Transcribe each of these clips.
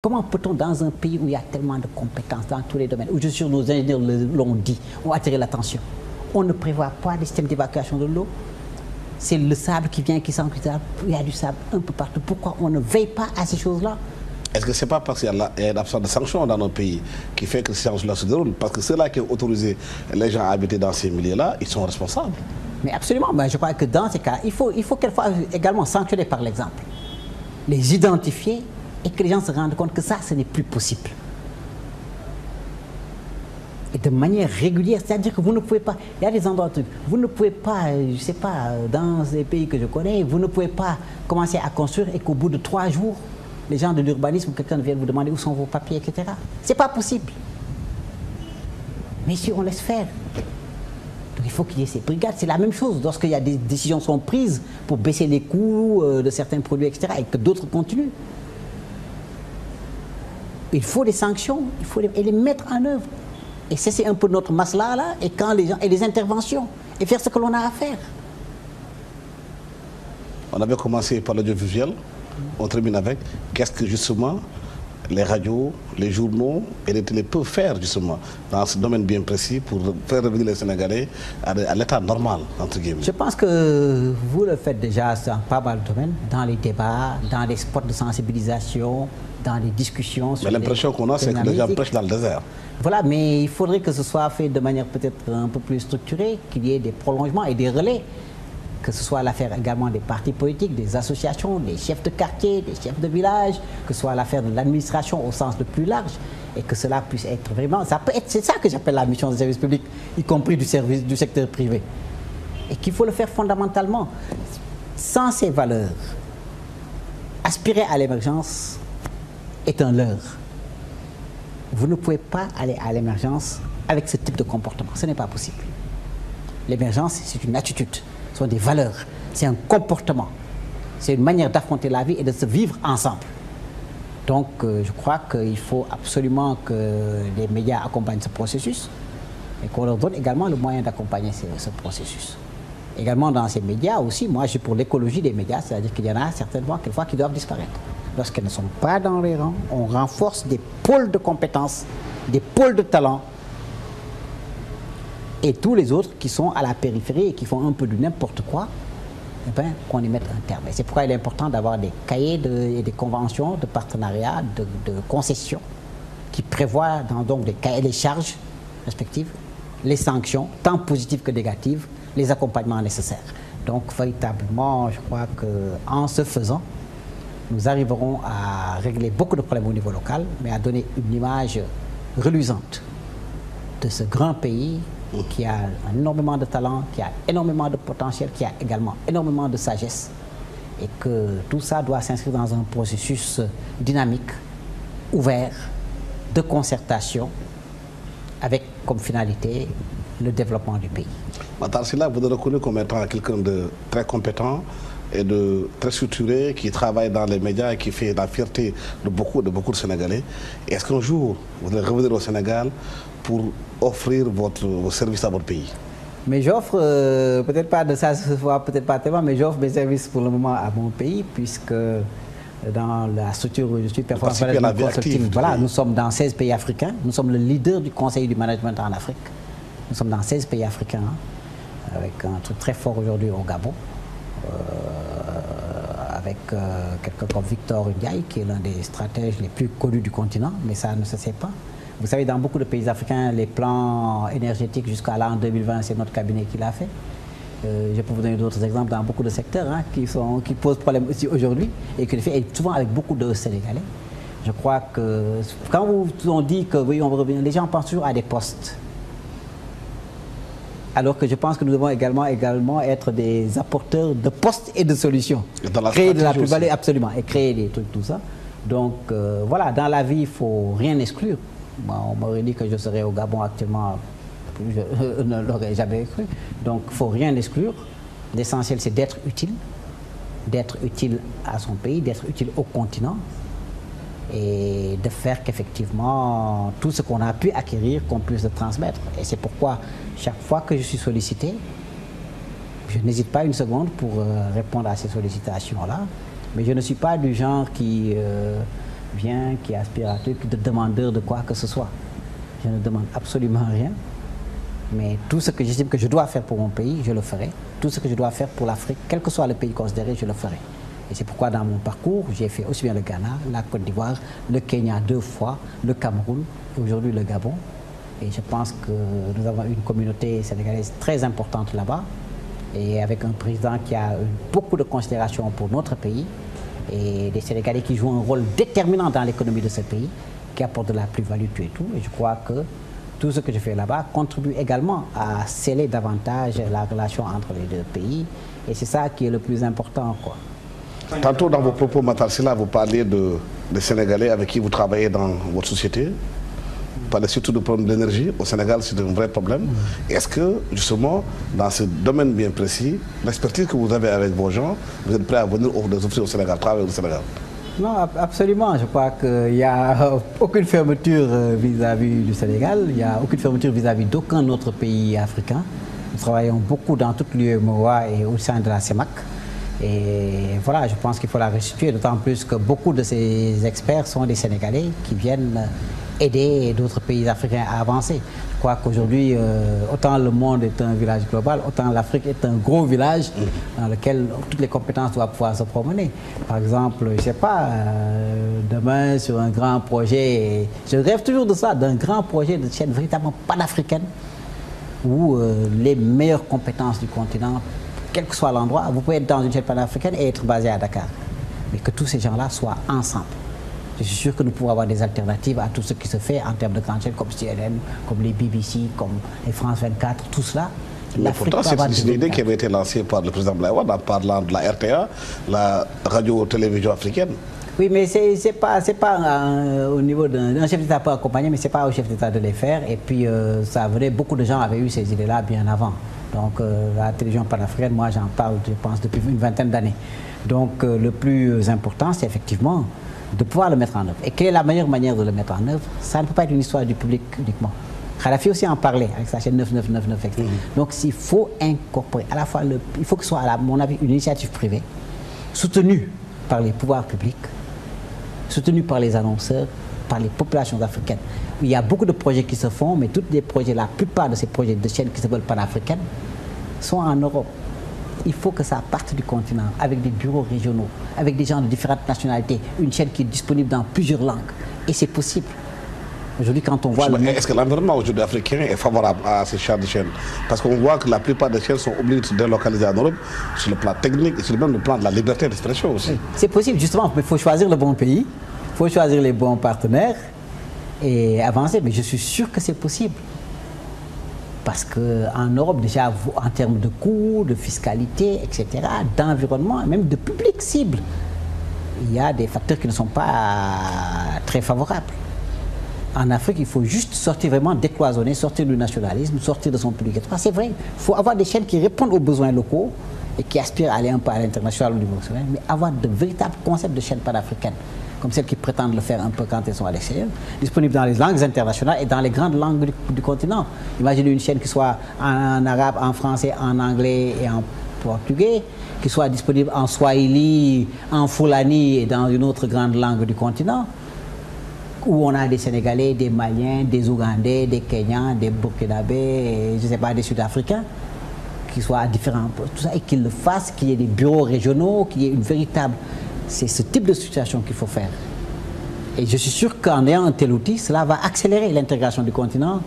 Comment peut-on, dans un pays où il y a tellement de compétences dans tous les domaines, où je suis sûr nos ingénieurs l'ont dit, ont attiré l'attention, on ne prévoit pas des systèmes d'évacuation de l'eau? C'est le sable qui vient, qui s'enquille, il y a du sable un peu partout. Pourquoi on ne veille pas à ces choses-là? Est-ce que ce n'est pas parce qu'il y a une absence de sanctions dans nos pays qui fait que ces sanctions-là se déroulent? Parce que ceux-là qui ont autorisé les gens à habiter dans ces milieux-là, ils sont responsables. Mais absolument. Mais je crois que dans ces cas, il faut quelquefois également sanctionner par l'exemple. Les identifier et que les gens se rendent compte que ça, ce n'est plus possible. Et de manière régulière, c'est-à-dire que vous ne pouvez pas, il y a des endroits, vous ne pouvez pas, je ne sais pas, dans les pays que je connais, vous ne pouvez pas commencer à construire et qu'au bout de 3 jours, les gens de l'urbanisme, quelqu'un vienne vous demander où sont vos papiers, etc. Ce n'est pas possible. Mais si on laisse faire, donc il faut qu'il y ait ces brigades. C'est la même chose lorsqu'il y a des décisions qui sont prises pour baisser les coûts de certains produits, etc., et que d'autres continuent. Il faut des sanctions, il faut les mettre en œuvre. Et c'est un peu notre masla là, et quand les gens, et les interventions, et faire ce que l'on a à faire. On avait commencé par l'audiovisuel, on termine avec qu'est-ce que justement les radios, les journaux et les télés peuvent faire justement dans ce domaine bien précis pour faire revenir les Sénégalais à l'état normal, entre guillemets. Je pense que vous le faites déjà dans pas mal de domaines, dans les débats, dans les spots de sensibilisation, dans les discussions. Mais l'impression qu'on a, c'est que les gens prêchent dans le désert. Voilà, mais il faudrait que ce soit fait de manière peut-être un peu plus structurée, qu'il y ait des prolongements et des relais. Que ce soit l'affaire également des partis politiques, des associations, des chefs de quartier, des chefs de village, que ce soit l'affaire de l'administration au sens le plus large, et que cela puisse être vraiment... C'est ça que j'appelle la mission du service public, y compris du secteur privé. Et qu'il faut le faire fondamentalement. Sans ces valeurs, aspirer à l'émergence est un leurre. Vous ne pouvez pas aller à l'émergence avec ce type de comportement. Ce n'est pas possible. L'émergence, c'est une attitude. Ce sont des valeurs, c'est un comportement, c'est une manière d'affronter la vie et de se vivre ensemble. Donc je crois qu'il faut absolument que les médias accompagnent ce processus et qu'on leur donne également le moyen d'accompagner ce processus. Également dans ces médias aussi, moi je suis pour l'écologie des médias, c'est-à-dire qu'il y en a certainement quelquefois qui doivent disparaître. Lorsqu'elles ne sont pas dans les rangs, on renforce des pôles de compétences, des pôles de talent, et tous les autres qui sont à la périphérie et qui font un peu de n'importe quoi, eh ben, qu'on y mette un terme. Et c'est pourquoi il est important d'avoir des cahiers et des conventions de partenariat, de concessions, qui prévoient donc des cahiers, les charges respectives, les sanctions, tant positives que négatives, les accompagnements nécessaires. Donc véritablement, je crois qu'en ce faisant, nous arriverons à régler beaucoup de problèmes au niveau local, mais à donner une image reluisante de ce grand pays qui a énormément de talent, qui a énormément de potentiel, qui a également énormément de sagesse, et que tout ça doit s'inscrire dans un processus dynamique, ouvert, de concertation, avec comme finalité le développement du pays. Matar Sylla, vous êtes reconnu comme étant quelqu'un de très compétent et de très structuré, qui travaille dans les médias et qui fait la fierté de beaucoup de Sénégalais. Est-ce qu'un jour, vous allez revenir au Sénégal pour offrir vos services à votre pays? Mais j'offre, peut-être pas de ça, peut-être pas tellement, mais j'offre mes services pour le moment à mon pays, puisque dans la structure où je suis performance management consulting, voilà, nous sommes dans 16 pays africains, nous sommes le leader du conseil du management en Afrique. Nous sommes dans 16 pays africains, avec un truc très fort aujourd'hui au Gabon, avec quelqu'un comme Victor Ndiaye, qui est l'un des stratèges les plus connus du continent, mais ça ne se sait pas. Vous savez, dans beaucoup de pays africains, les plans énergétiques jusqu'à là en 2020, c'est notre cabinet qui l'a fait. Je peux vous donner d'autres exemples dans beaucoup de secteurs qui posent problème aussi aujourd'hui et qui le fait souvent avec beaucoup de Sénégalais. Je crois que quand on dit que oui, on va revenir, les gens pensent toujours à des postes. Alors que je pense que nous devons également être des apporteurs de postes et de solutions. Créer de la plus-value, absolument, et créer des trucs, tout ça. Donc voilà, dans la vie, il ne faut rien exclure. Moi, on m'aurait dit que je serais au Gabon actuellement, je ne l'aurais jamais cru. Donc il ne faut rien exclure. L'essentiel, c'est d'être utile à son pays, d'être utile au continent, et de faire qu'effectivement, tout ce qu'on a pu acquérir, qu'on puisse le transmettre. Et c'est pourquoi, chaque fois que je suis sollicité, je n'hésite pas une seconde pour répondre à ces sollicitations-là. Mais je ne suis pas du genre qui vient, qui aspire à tout, de demandeur de quoi que ce soit. Je ne demande absolument rien. Mais tout ce que j'estime que je dois faire pour mon pays, je le ferai. Tout ce que je dois faire pour l'Afrique, quel que soit le pays considéré, je le ferai. Et c'est pourquoi dans mon parcours, j'ai fait aussi bien le Ghana, la Côte d'Ivoire, le Kenya 2 fois, le Cameroun et aujourd'hui le Gabon. Et je pense que nous avons une communauté sénégalaise très importante là-bas et avec un président qui a beaucoup de considération pour notre pays et des Sénégalais qui jouent un rôle déterminant dans l'économie de ce pays, qui apportent de la plus-value tout et tout. Et je crois que tout ce que je fais là-bas contribue également à sceller davantage la relation entre les deux pays. Et c'est ça qui est le plus important, quoi. Tantôt dans vos propos, Matar Sylla, vous parlez des Sénégalais avec qui vous travaillez dans votre société. Vous parlez surtout du problème de l'énergie. Au Sénégal, c'est un vrai problème. Est-ce que, justement, dans ce domaine bien précis, l'expertise que vous avez avec vos gens, vous êtes prêt à venir offrir au Sénégal, travailler au Sénégal? Non, absolument. Je crois qu'il n'y a aucune fermeture vis-à-vis du Sénégal. Il n'y a aucune fermeture vis-à-vis d'aucun autre pays africain. Nous travaillons beaucoup dans toute l'UEMOA et au sein de la CEMAC. Et voilà, je pense qu'il faut la restituer, d'autant plus que beaucoup de ces experts sont des Sénégalais qui viennent aider d'autres pays africains à avancer. Je crois qu'aujourd'hui, autant le monde est un village global, autant l'Afrique est un gros village dans lequel toutes les compétences doivent pouvoir se promener. Par exemple, je ne sais pas, demain sur un grand projet, je rêve toujours de ça, d'un grand projet de chaîne véritablement panafricaine, où les meilleures compétences du continent, quel que soit l'endroit, vous pouvez être dans une chaîne panafricaine et être basé à Dakar. Mais que tous ces gens-là soient ensemble. Je suis sûr que nous pouvons avoir des alternatives à tout ce qui se fait en termes de grandes chaînes comme CNN, comme les BBC, comme les France 24, tout cela. Mais pourtant, c'est une idée qui avait été lancée par le président Blaye Wade en parlant de la RTA, la radio-télévision africaine. Oui, mais c'est pas au niveau d'un chef d'État peut accompagner, mais c'est pas au chef d'État de les faire. Et puis, ça venait, beaucoup de gens avaient eu ces idées-là bien avant. Donc, la télévision panafricaine, moi, j'en parle, je pense, depuis une vingtaine d'années. Donc, le plus important, c'est effectivement de pouvoir le mettre en œuvre. Et quelle est la meilleure manière de le mettre en œuvre? Ça ne peut pas être une histoire du public uniquement. Kadhafi aussi en parlait avec sa chaîne 9999, etc. Donc, il faut incorporer à la fois, il faut que ce soit, à mon avis, une initiative privée, soutenue par les pouvoirs publics, soutenue par les annonceurs, par les populations africaines. Il y a beaucoup de projets qui se font, mais tous les projets, la plupart de ces projets de chaînes qui se veulent panafricaines sont en Europe. Il faut que ça parte du continent, avec des bureaux régionaux, avec des gens de différentes nationalités, une chaîne qui est disponible dans plusieurs langues. Et c'est possible. Aujourd'hui, quand on voit... Est-ce que l'environnement aujourd'hui africain est favorable à ces chaînes de chaînes? Parce qu'on voit que la plupart des chaînes sont obligées de se délocaliser en Europe, sur le plan technique et sur le même plan de la liberté d'expression aussi. C'est possible, justement, mais il faut choisir le bon pays, il faut choisir les bons partenaires et avancer. Mais je suis sûr que c'est possible. Parce qu'en Europe, déjà, en termes de coûts, de fiscalité, etc., d'environnement, même de public cible, il y a des facteurs qui ne sont pas très favorables. En Afrique, il faut juste sortir vraiment décloisonner, sortir du nationalisme, sortir de son public. C'est vrai, il faut avoir des chaînes qui répondent aux besoins locaux et qui aspirent à aller un peu à l'international au niveau national, mais avoir de véritables concepts de chaînes panafricaines, comme celles qui prétendent le faire un peu quand elles sont à l'extérieur, disponibles dans les langues internationales et dans les grandes langues du continent. Imaginez une chaîne qui soit en arabe, en français, en anglais et en portugais, qui soit disponible en swahili, en fulani et dans une autre grande langue du continent, où on a des Sénégalais, des Maliens, des Ougandais, des Kenyans, des Burkinabés, je ne sais pas, des Sud-Africains, qui soient à différents postes, tout ça, et qu'ils le fassent, qu'il y ait des bureaux régionaux, qu'il y ait une véritable... C'est ce type de situation qu'il faut faire. Et je suis sûr qu'en ayant un tel outil, cela va accélérer l'intégration du continent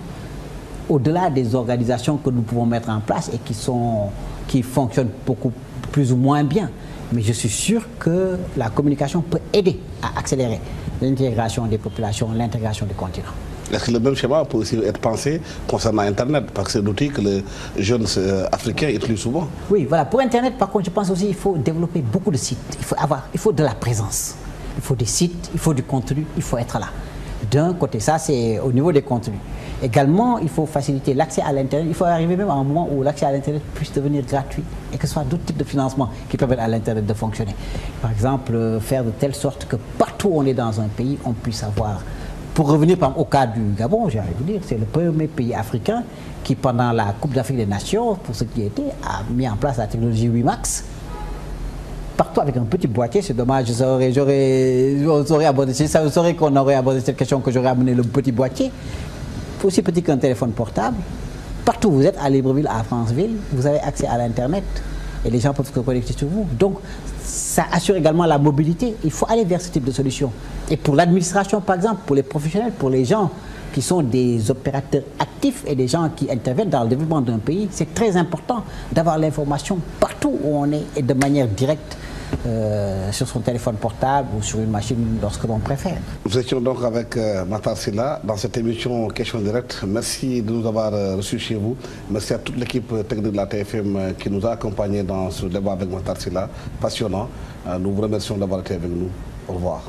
au-delà des organisations que nous pouvons mettre en place et qui fonctionnent beaucoup plus ou moins bien. Mais je suis sûr que la communication peut aider à accélérer l'intégration des populations, l'intégration du continent. Est-ce que le même schéma peut aussi être pensé concernant Internet? Parce que c'est l'outil que les jeunes africains utilisent souvent. Oui, voilà. Pour Internet, par contre, je pense aussi qu'il faut développer beaucoup de sites. Il faut de la présence. Il faut des sites, il faut du contenu, il faut être là. D'un côté, ça c'est au niveau des contenus. Également, il faut faciliter l'accès à l'Internet. Il faut arriver même à un moment où l'accès à l'Internet puisse devenir gratuit et que ce soit d'autres types de financement qui permettent à l'Internet de fonctionner. Par exemple, faire de telle sorte que partout où on est dans un pays, on puisse avoir... Pour revenir au cas du Gabon, j'ai envie de vous dire, c'est le premier pays africain qui, pendant la Coupe d'Afrique des Nations, pour ce qui était, a mis en place la technologie WiMAX partout avec un petit boîtier. C'est dommage, on aurait abordé cette question que j'aurais amené le petit boîtier. Aussi petit qu'un téléphone portable. Partout où vous êtes, à Libreville, à Franceville, vous avez accès à l'Internet et les gens peuvent se connecter sur vous. Donc, ça assure également la mobilité. Il faut aller vers ce type de solution. Et pour l'administration, par exemple, pour les professionnels, pour les gens qui sont des opérateurs actifs et des gens qui interviennent dans le développement d'un pays, c'est très important d'avoir l'information partout où on est et de manière directe sur son téléphone portable ou sur une machine lorsque l'on préfère. Nous étions donc avec Matar Sylla dans cette émission Question Directe. Merci de nous avoir reçus chez vous. Merci à toute l'équipe technique de la TFM qui nous a accompagnés dans ce débat avec Matar Sylla. Passionnant. Nous vous remercions d'avoir été avec nous. Au revoir.